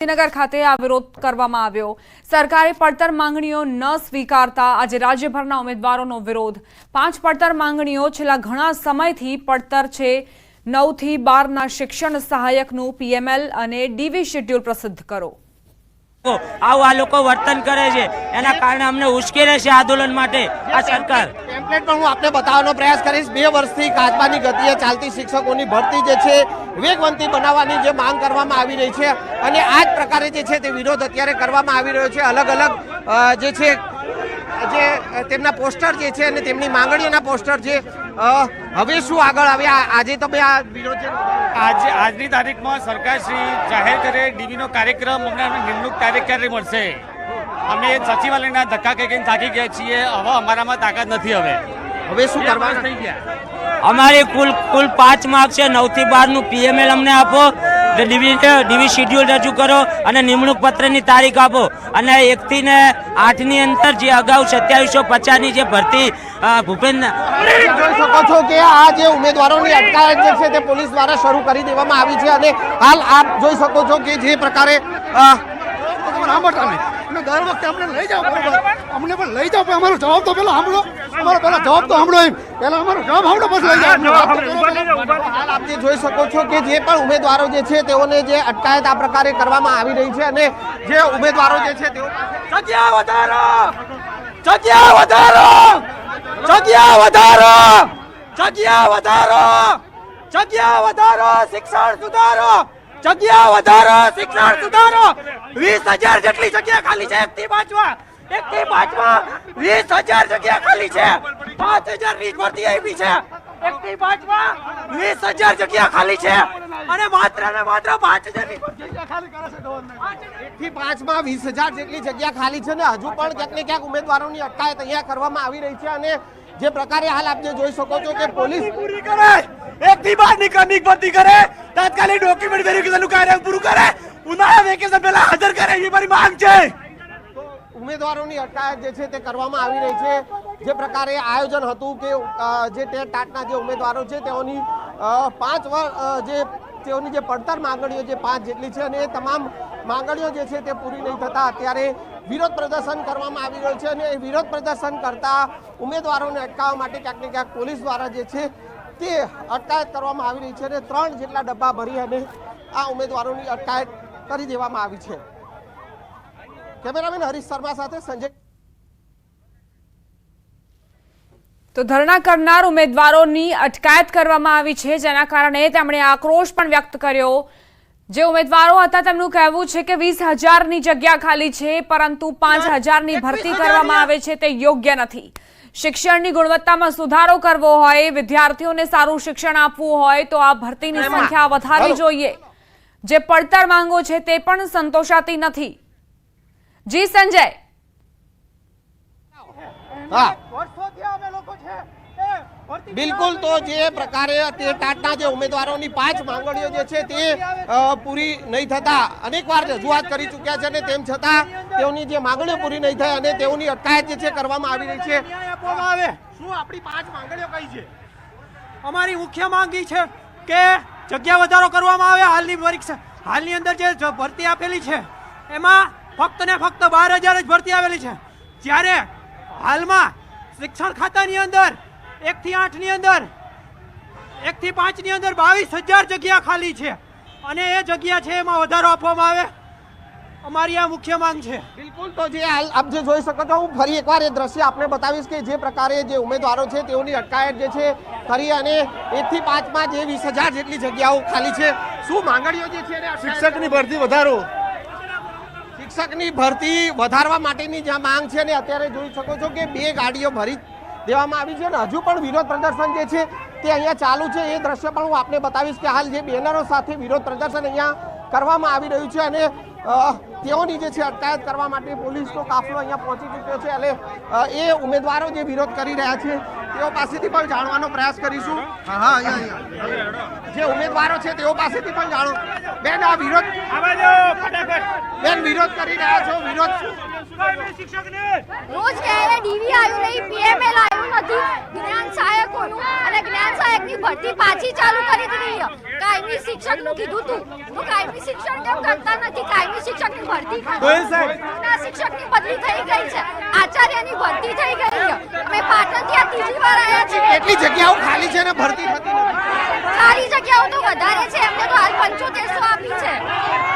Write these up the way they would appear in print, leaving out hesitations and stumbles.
ગાંધીનગર ખાતે આ વિરોધ કરવામાં આવ્યો। સરકારે પડતર માંગણીઓ ન સ્વીકારતા આજે રાજ્યભરના ઉમેદવારોનો વિરોધ। 5 પડતર માંગણીઓ છેલ્લા ઘણા સમયથી પડતર છે। 9 થી 12 ના શિક્ષણ સહાયકનું પીએમએલ અને ડીવી શેડ્યુલ પ્રસિદ્ધ કરો। આવું આ લોકો વર્તન કરે છે, એના કારણે અમને ઉશ્કેરે છે આંદોલન માટે આ સરકાર। ટેમ્પલેટ પણ હું આપને બતાવવાનો પ્રયાસ કરીશ। 2 વર્ષથી કાચબાની ગતિએ ચાલતી શિક્ષકોની ભરતી જે છે વેગવંતી બનાવવાની જે માંગ કરવામાં આવી રહી છે અને આ જ પ્રકારે જે છે તે વિરોધ અત્યારે કરવામાં આવી રહ્યો છે। અલગ અલગ જે છે જે તેમના પોસ્ટર જે છે અને તેમની માંગણીઓના પોસ્ટર છે। હવે શું આગળ આવ્યા આજે તમે આ વિરોધ આજની તારીખમાં સરકાર શ્રી જાહેર કરે ડીવીનો કાર્યક્રમ અમને નિમણૂક તારીખ ક્યારે મળશે? અમે સચિવાલયના ધક્કા કહીને થાકી ગયા છીએ। હવે અમારામાં તાકાત નથી। હવે શું કરવાનું થઈ ગયા? અમારી કુલ 5 માર્ક છે। 9 થી 12 નું પીએમએલ અમને આપો, ડીવી શેડ્યુલ રજૂ કરો અને નિમણૂક પત્રની તારીખ આપો। અને 1 થી 8 ની અંદર જે અગાઉ 2750 ની જે ભરતી ભૂપેન્દ્ર જોઈ શકો છો કે આ જે ઉમેદવારોની અટકાયત જે છે તે પોલીસ દ્વારા શરૂ કરી દેવામાં આવી છે અને હાલ આપ જોઈ શકો છો કે જે પ્રકારે દર વખતે અમને લઈ જાઓ, અમને પણ લઈ જાઓ, અમારો જવાબ તો પેલા સાંભળો, અમારો પેલા જવાબ તો સાંભળો, એમ પેલા અમારો જવાબ સાંભળો પછી લઈ જાઓ। હાલ આપ જે જોઈ શકો છો કે જે પણ ઉમેદવારો જે છે તેઓને જે અટકાયત આ પ્રકારે કરવામાં આવી રહી છે અને જે ઉમેદવારો જે છે તેઓ જગ્યા વધારો, જગ્યા વધારો, જગ્યા વધારો, જગ્યા વધારો, જગ્યા વધારો, શિક્ષણ સુધારો, જગ્યા વધારો, શિક્ષણ સુધારો। 20,000 જેટલી જગ્યા ખાલી છે 1 થી 5 માં, 1 થી 5 માં 20,000 જગ્યા ખાલી છે। 5,000 ની ભરતી આવી છે 1 થી 5 માં 20,000 જગ્યા ખાલી છે અને માત્ર ને માત્ર 5,000 ની જગ્યા ખાલી કરે છે। 1 થી 5 માં 20,000 જેટલી જગ્યા ખાલી છે ને હજુ પણ ક્યાંક ને ક્યાંક ઉમેદવારોની અટકાયત અહીંયા કરવામાં આવી રહી છે અને જે પ્રકારે હાલ આપ જે જોઈ શકો છો કે પોલીસ પૂરી કરે, 1 થી 12 ની ક્રમિક ભરતી કરે, તાત્કાલિક ડોક્યુમેન્ટ વેરિફિકેશનનું કાર્ય પૂરું કરે, ઉનાળા વેકેશન પહેલા હાજર કરે, એ મારી માંગ છે। ઉમેદવારોની અટકાયત જે છે તે કરવામાં આવી રહી છે। જે પ્રકારે આયોજન હતું કે જે ટાટના જે ઉમેદવારો છે તેઓની 5 વર્ષ તેઓની જે પડતર માંગણીઓ જે 5 જેટલી છે અને એ તમામ માંગણીઓ જે છે તે પૂરી નહીં થતા અત્યારે વિરોધ પ્રદર્શન કરવામાં આવી રહ્યું છે અને એ વિરોધ પ્રદર્શન કરતા ઉમેદવારોને અટકાવવા માટે ક્યાંક ને ક્યાંક પોલીસ દ્વારા જે છે તે અટકાયત કરવામાં આવી રહી છે અને 3 જેટલા ડબ્બા ભરી અને આ ઉમેદવારોની અટકાયત કરી દેવામાં આવી છે। કેમેરામેન હરીશ શર્મા સાથે સંજય। તો ધરણા કરનાર ઉમેદવારોની અટકાયત કરવામાં આવી છે, જેના કારણે તેમણે આક્રોશ પણ વ્યક્ત કર્યો। જે ઉમેદવારો હતા તેમનું કહેવું છે કે 20,000 ની જગ્યા ખાલી છે, પરંતુ 5,000 ની ભરતી કરવામાં આવે છે તે યોગ્ય નથી। શિક્ષણની ગુણવત્તામાં સુધારો કરવો હોય, વિદ્યાર્થીઓને સારું શિક્ષણ આપવું હોય તો આ ભરતીની સંખ્યા વધારવી જોઈએ। જે પડતર માંગો છે તે પણ સંતોષાતી નથી। જી સંજય। હા બિલકુલ, તો જે પ્રકારે તે ટાટના જે ઉમેદવારોની 5 માંગણીઓ જે છે તે પૂરી નહીં થતા અનેકવાર રજૂઆત કરી ચૂક્યા છે અને તેમ છતાં તેઓની જે માંગણીઓ પૂરી નહીં થઈ અને તેઓની અટકાયત જે છે કરવામાં આવી રહી છે। શું આપણી 5 માંગણીઓ કઈ છે? અમારી મુખ્ય માંગ એ છે કે જગ્યા વધારો કરવામાં આવે। હાલની પરીક્ષા હાલની અંદર જે ભરતી આપેલી છે એમાં ફક્ત ને ફક્ત 12,000 જ ભરતી આવેલી છે, જ્યારે હાલમાં શિક્ષણ ખાતાની અંદર 1 થી 8 ની અંદર 1 થી 5 ની અંદર 22,000 જગ્યા ખાલી છે અને એ જગ્યા છે એમાં વધારો આપવામાં આવે। અમારી આ મુખ્ય માંગ છે। બિલકુલ, તો જે હાલ આપ જે જોઈ શકો છો હું ફરી એકવાર એ દ્રશ્ય આપને બતાવીશ કે જે પ્રકારે જે ઉમેદવારો છે તેઓની અટકાયત જે છે કરી અને 1 થી 5 માં જે 20,000 જેટલી જગ્યાઓ ખાલી છે। શું માંગણીઓ જે છે શિક્ષકની ભરતી વધારો, શિક્ષકની ભરતી વધારવા માટેની જે માંગ છે ને અત્યારે જોઈ શકો છો કે 2 ગાડીઓ ભરી દેવામાં આવી છે અને હજુ પણ વિરોધ પ્રદર્શન જે છે તે અહીંયા ચાલુ છે। એ દ્રશ્ય પણ હું આપને બતાવીશ કે હાલ જે બેનરો સાથે વિરોધ પ્રદર્શન અહીંયા કરવામાં આવી રહ્યું છે અને તેઓની જે છે અટકાયત કરવા માટે પોલીસનો કાફલો અહીંયા પહોંચી ચૂક્યો છે અને એ ઉમેદવારો જે વિરોધ કરી રહ્યા છે તેઓ પાસેથી પણ જાણવાનો પ્રયાસ કરીશું। જે ઉમેદવારો છે તેઓ પાસેથી પણ જાણો। બેન, આ વિરોધ બેન વિરોધ કરી રહ્યા છો, વિરોધ રોજ કહે ડીવી આવ્યું નહીં, પીએમએલ આવ્યું નથી, જ્ઞાન સહાયકોનું અને જ્ઞાન સહાયકની ભરતી પાછી ચાલુ કરી દીધી। કાયમી શિક્ષકનું કીધું તું તો કાયમી શિક્ષણ કેમ કરતા નથી? કાયમી શિક્ષકની ભરતી ના, શિક્ષકની બદલી થઈ ગઈ છે, આચાર્યની ભરતી થઈ ગઈ છે. અમે પાટણથી આ ત્રીજી વાર આવ્યા છીએ. કેટલી જગ્યાઓ ખાલી છે ને ભરતી થતી નથી? સારી જગ્યાઓ તો વધારે છે, એમને તો હાલ 7500 આપી છે.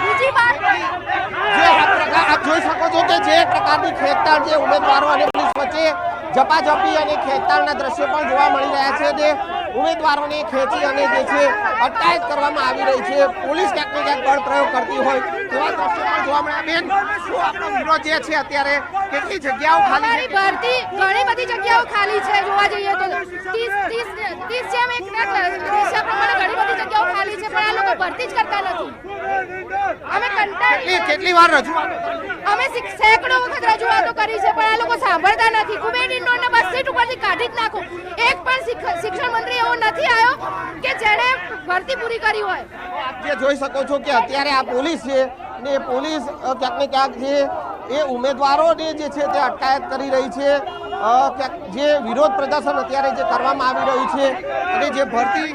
બીજી વાર જે આપ જોઈ શકો છો કે જે પ્રકારની ખેંચતાણ જે ઉમેદવારો અને પોલીસ વચ્ચે ઝપાઝપી અને ખેંચતાણના દ્રશ્યો પણ જોવા મળી રહ્યા છે. તે ઉમેદવારોને ખેંચી અને જે છે અટકાયત કરવામાં આવી રહી છે. પોલીસ ક્યાંક ને ક્યાંક બળ પ્રયોગ કરતી હોય તેવા દ્રશ્યો પણ જોવા મળ્યા. બેન, શું આપણો વિરોધ જે છે અત્યારે કેટલી જગ્યાઓ ખાલી છે? ભરતી ઘણી બધી જગ્યાઓ ખાલી છે. જોવા જઈએ તો 30 જેમ એક રેશિયા પ્રમાણે ઘણી બધી જગ્યાઓ ખાલી છે, પણ આ લોકો ભરતી જ કરતા નથી. અમે કેટલી વાર રજૂઆત અમે સેંકડો વખત રજૂઆતો કરી છે, પણ આ લોકો સાંભળતા નથી. કુબેર ઇન્ડોરને બસ સીટ ઉપરથી કાઢી જ નાખો. એક પણ શિક્ષણ મંત્રી એવો નથી આવ્યો કે જેણે ભરતી પૂરી કરી હોય. આપ જે જોઈ શકો છો કે અત્યારે આ પોલીસ છે ને પોલીસ ક્યાંક ને ક્યાંક જે એ ઉમેદવારોને જે છે તે અટકાયત કરી રહી છે. જે વિરોધ પ્રદર્શન અત્યારે જે કરવામાં આવી રહ્યું છે અને જે ભરતી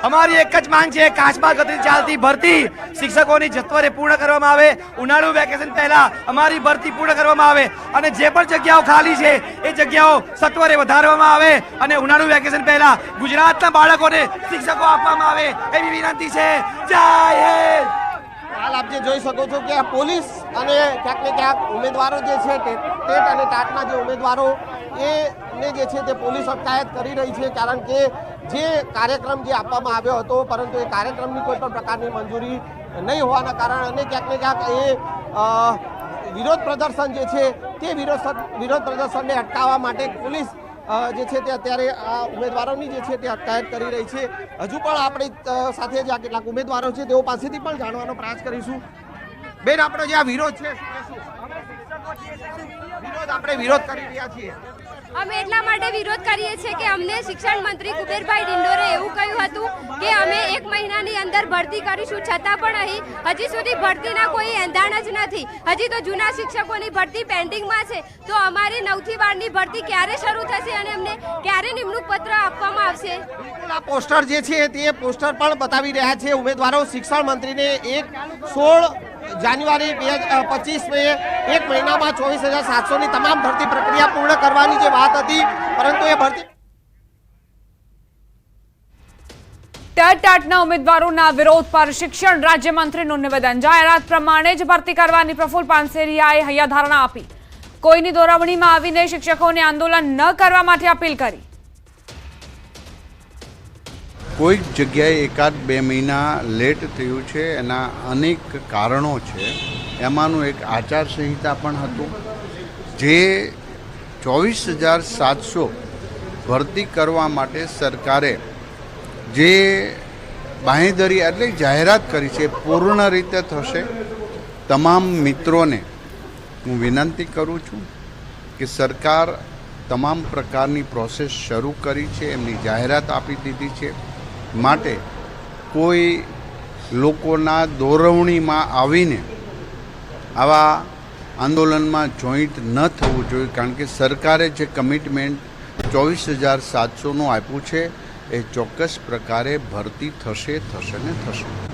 અમારી એક જ માંગ છે, કાચબા ગતિથી ચાલતી ભરતી શિક્ષકોની સત્વરે પૂર્ણ કરવામાં આવે. ઉનાળુ વેકેશન પહેલા અમારી ભરતી પૂર્ણ કરવામાં આવે અને જે પણ જગ્યાઓ ખાલી છે એ જગ્યાઓ સત્વરે વધારવામાં આવે અને ઉનાળુ વેકેશન પહેલા ગુજરાતના બાળકોને શિક્ષકો આપવામાં આવે એવી વિનંતી છે. જય હિન્દ. હાલ આપ જે જોઈ શકો છો કે આ પોલીસ અને ક્યાંક ને ક્યાંક ઉમેદવારો જે છે ટેટ અને ટાટના જે ઉમેદવારો એને જે છે તે પોલીસ અટકાયત કરી રહી છે. કારણ કે જે કાર્યક્રમ જે આપવામાં આવ્યો હતો પરંતુ એ કાર્યક્રમની કોઈ પણ પ્રકારની મંજૂરી નહીં હોવાના કારણે અને ક્યાંક ને ક્યાંક એ વિરોધ પ્રદર્શન જે છે તે વિરોધ પ્રદર્શનને અટકાવવા માટે પોલીસ જે છે તે અત્યારે આ ઉમેદવારોની જે છે તે અટકાયત કરી રહી છે. હજુ પણ આપણી સાથે જે આ કેટલાક ઉમેદવારો છે તેઓ પાસેથી પણ જાણવાનો પ્રયાસ કરીશું. બેન, આપણો જે આ વિરોધ છે વિરોધ કરી રહ્યા છીએ. અમે એટલા માટે વિરોધ કરીએ છીએ કે અમને શિક્ષણ મંત્રી કુબેરભાઈ ડિંડોરે એવું કહ્યું હતું કે અમે 1 મહિનાની અંદર ભરતી કરીશું, છતાં પણ અહીં હજી સુધી ભરતીના કોઈ એંધાણ જ નથી. હજી તો જૂના શિક્ષકોની ભરતી પેન્ડિંગમાં છે. તો અમારી 9 થી 12ની ભરતી ક્યારે શરૂ થશે અને અમને ક્યારે નિમણૂક પત્ર આપવામાં આવશે? બિલકુલ, આ પોસ્ટર જે છે તે પોસ્ટર પણ બતાવી રહ્યા છે ઉમેદવારો. શિક્ષણ મંત્રીને 16 જાન્યુઆરી 2025 1 મહિનામાં 24,700ની તમામ ભરતી પ્રક્રિયા પૂર્ણ કરવાની જે વાત હતી, પરંતુ એ ભરતી ટાટના ઉમેદવારોના વિરોધ પર શિક્ષણ રાજ્યમંત્રીનું નિવેદન. જાહેરાત પ્રમાણે જ ભરતી કરવાની પ્રફુલ્લ પાનસેરિયાએ હૈયાધારણા આપી. કોઈની દોરવણીમાં આવીને શિક્ષકોને આંદોલન ન કરવા માટે અપીલ કરી. કોઈક જગ્યાએ 1-2 મહિના લેટ થયું છે, એના અનેક કારણો છે. એમાંનું એક આચારસંહિતા પણ હતું. જે 24,700 ભરતી કરવા માટે સરકારે જે બાંહેધરી એટલે જાહેરાત કરી છે પૂર્ણ રીતે થશે. તમામ મિત્રોને હું વિનંતી કરું છું કે સરકાર તમામ પ્રકારની પ્રોસેસ શરૂ કરી છે, એમની જાહેરાત આપી દીધી છે. માટે કોઈ લોકોના દોરવણીમાં આવીને આવા આંદોલનમાં જોઈન્ટ ન થવું જોઈએ. કારણ કે સરકારે જે કમિટમેન્ટ 24,700નું આપ્યું છે એ ચોક્કસ પ્રકારે ભરતી થશે ને થશે.